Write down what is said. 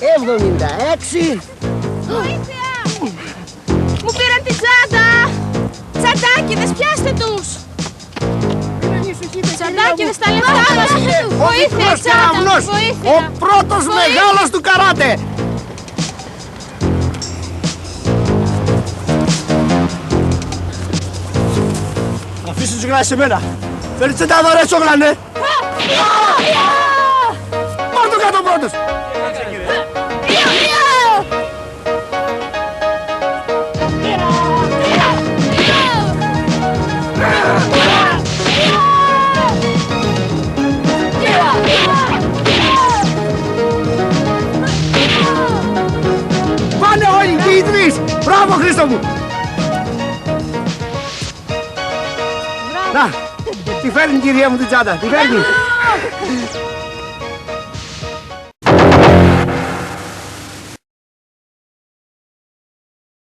76. Βοήθεια! Μου πήραν την τσάντα! Τσαντάκιδες, πιάστε τους! Τσαντάκιδες, τα λεφτά μας! Βοήθεια, τσάντα! Βοήθεια! Ο πρώτος μεγάλος του καράτε! Αφήστε τους γράσεις σε μένα! Φέρνεις τα δωρές όγλανε! Πάρ' το κάτω πρώτος! Πάνε όλοι και οι τρεις! Μπράβο Χρήστο μου! Να, τη φέρνει κυρία μου την τσάντα, τη φέρνει!